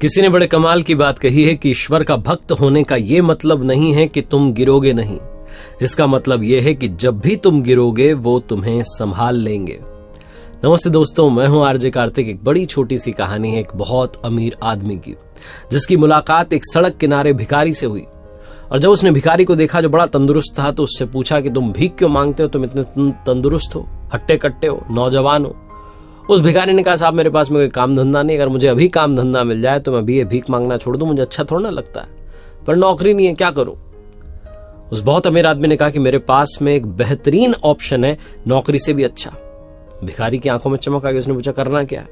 किसी ने बड़े कमाल की बात कही है कि ईश्वर का भक्त होने का यह मतलब नहीं है कि तुम गिरोगे नहीं, इसका मतलब यह है कि जब भी तुम गिरोगे वो तुम्हें संभाल लेंगे। नमस्ते दोस्तों, मैं हूं आरजे कार्तिक। एक बड़ी छोटी सी कहानी है एक बहुत अमीर आदमी की, जिसकी मुलाकात एक सड़क किनारे भिखारी से हुई। और जब उसने भिखारी को देखा जो बड़ा तंदुरुस्त था, तो उससे पूछा कि तुम भीख क्यों मांगते हो, तुम इतने तंदुरुस्त हो, हट्टे कट्टे हो, नौजवान हो। उस भिखारी ने कहा, साहब मेरे पास में कोई काम धंधा नहीं, अगर मुझे अभी काम धंधा मिल जाए तो मैं अभी ये भीख मांगना छोड़ दूं, मुझे अच्छा थोड़ा ना लगता है, पर नौकरी नहीं है, क्या करूं। उस बहुत अमीर आदमी ने कहा कि मेरे पास में एक बेहतरीन ऑप्शन है, नौकरी से भी अच्छा। भिखारी की आंखों में चमक आ गई, उसने पूछा करना क्या है।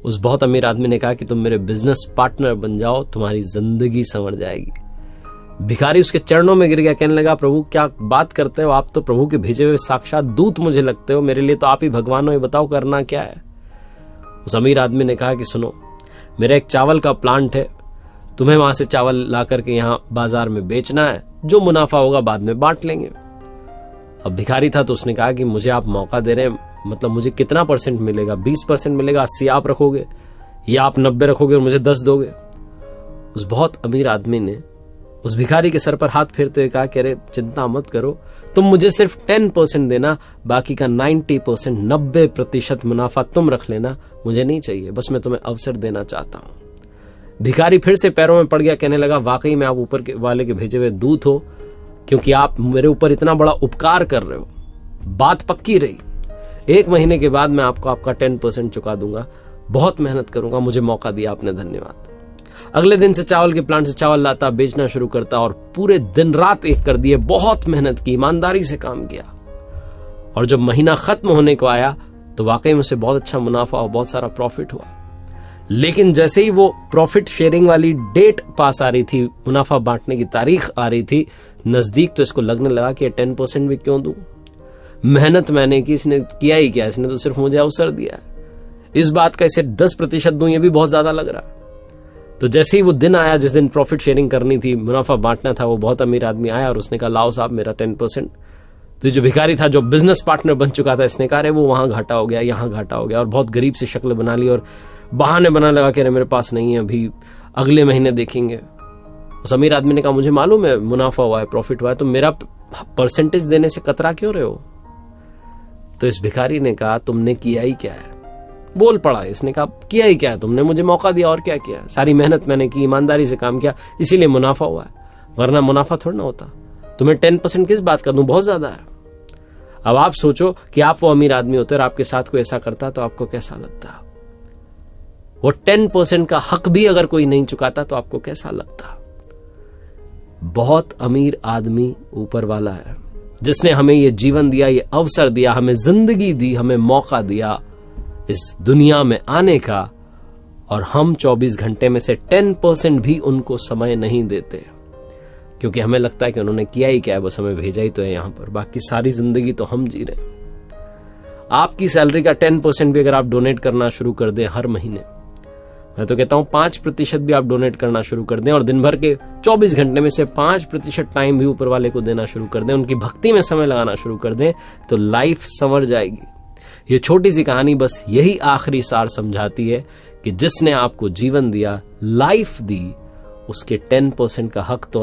उस बहुत अमीर आदमी ने कहा कि तुम मेरे बिजनेस पार्टनर बन जाओ, तुम्हारी जिंदगी संवर जाएगी। भिखारी उसके चरणों में गिर गया, कहने लगा, प्रभु क्या बात करते हो, आप तो प्रभु के भेजे हुए साक्षात दूत मुझे लगते हो, मेरे लिए तो आप ही भगवान हो, ये बताओ करना क्या है। उस अमीर आदमी ने कहा कि सुनो, मेरा एक चावल का प्लांट है, तुम्हें वहां से चावल ला करके यहाँ बाजार में बेचना है, जो मुनाफा होगा बाद में बांट लेंगे। अब भिखारी था तो उसने कहा कि मुझे आप मौका दे रहे हैं, मतलब मुझे कितना परसेंट मिलेगा, 20% मिलेगा, 80 आप रखोगे या आप 90 रखोगे और मुझे 10 दोगे। उस बहुत अमीर आदमी ने उस भिखारी के सर पर हाथ फेरते हुए कहा कि अरे चिंता मत करो, तुम मुझे सिर्फ 10% देना, बाकी का 90% 90% मुनाफा तुम रख लेना, मुझे नहीं चाहिए, बस मैं तुम्हें अवसर देना चाहता हूं। भिखारी फिर से पैरों में पड़ गया, कहने लगा, वाकई में आप ऊपर के वाले के भेजे हुए दूत हो, क्योंकि आप मेरे ऊपर इतना बड़ा उपकार कर रहे हो। बात पक्की रही, 1 महीने के बाद मैं आपको आपका 10% चुका दूंगा, बहुत मेहनत करूंगा, मुझे मौका दिया आपने, धन्यवाद। अगले दिन से चावल के प्लांट से चावल लाता, बेचना शुरू करता और पूरे दिन रात एक कर दिए, बहुत मेहनत की, ईमानदारी से काम किया। और जब महीना खत्म होने को आया तो वाकई में उसे बहुत अच्छा मुनाफा और बहुत सारा प्रॉफिट हुआ। लेकिन जैसे ही वो प्रॉफिट शेयरिंग वाली डेट पास आ रही थी, मुनाफा बांटने की तारीख आ रही थी नजदीक, तो इसको लगने लगा कि 10% भी क्यों दूं, मेहनत मैंने की, इसने किया ही क्या, इसने तो सिर्फ मुझे अवसर दिया है, इस बात का इसे 10% दूं, ये भी बहुत ज्यादा लग रहा। तो जैसे ही वो दिन आया जिस दिन प्रॉफिट शेयरिंग करनी थी, मुनाफा बांटना था, वो बहुत अमीर आदमी आया और उसने कहा, लाओ साहब मेरा 10%। तो जो भिखारी था, जो बिजनेस पार्टनर बन चुका था, इसने कहा, वो वहां घाटा हो गया, यहां घाटा हो गया, और बहुत गरीब सी शक्ल बना ली और बहाने बनाने लगा कि अरे मेरे पास नहीं है, अभी अगले महीने देखेंगे। उस अमीर आदमी ने कहा, मुझे मालूम है मुनाफा हुआ है, प्रॉफिट हुआ है, तो मेरा परसेंटेज देने से कतरा क्यों रहे हो। तो इस भिखारी ने कहा, तुमने किया ही क्या है। बोल पड़ा, इसने कहा, किया ही क्या है, तुमने मुझे मौका दिया, और क्या किया, सारी मेहनत मैंने की, ईमानदारी से काम किया, इसीलिए मुनाफा हुआ है, वरना मुनाफा थोड़ा ना होता। तुम्हें 10% किस बात का दूं, बहुत ज्यादा है। अब आप सोचो कि आप वो अमीर आदमी होते और आपके साथ कोई ऐसा करता तो आपको कैसा लगता। वो 10% का हक भी अगर कोई नहीं चुकाता तो आपको कैसा लगता। बहुत अमीर आदमी ऊपर वाला है, जिसने हमें ये जीवन दिया, ये अवसर दिया, हमें जिंदगी दी, हमें मौका दिया इस दुनिया में आने का, और हम 24 घंटे में से 10% भी उनको समय नहीं देते, क्योंकि हमें लगता है कि उन्होंने किया ही क्या है, बस हमें भेजा ही तो है यहां पर, बाकी सारी जिंदगी तो हम जी रहे हैं। आपकी सैलरी का 10% भी अगर आप डोनेट करना शुरू कर दें हर महीने, मैं तो कहता हूं 5% भी आप डोनेट करना शुरू कर दें, और दिन भर के 24 घंटे में से 5% टाइम भी ऊपर वाले को देना शुरू कर दें, उनकी भक्ति में समय लगाना शुरू कर दें, तो लाइफ संवर जाएगी। ये छोटी सी कहानी बस यही आखिरी सार समझाती है कि जिसने आपको जीवन दिया, लाइफ दी, उसके 10% का हक तो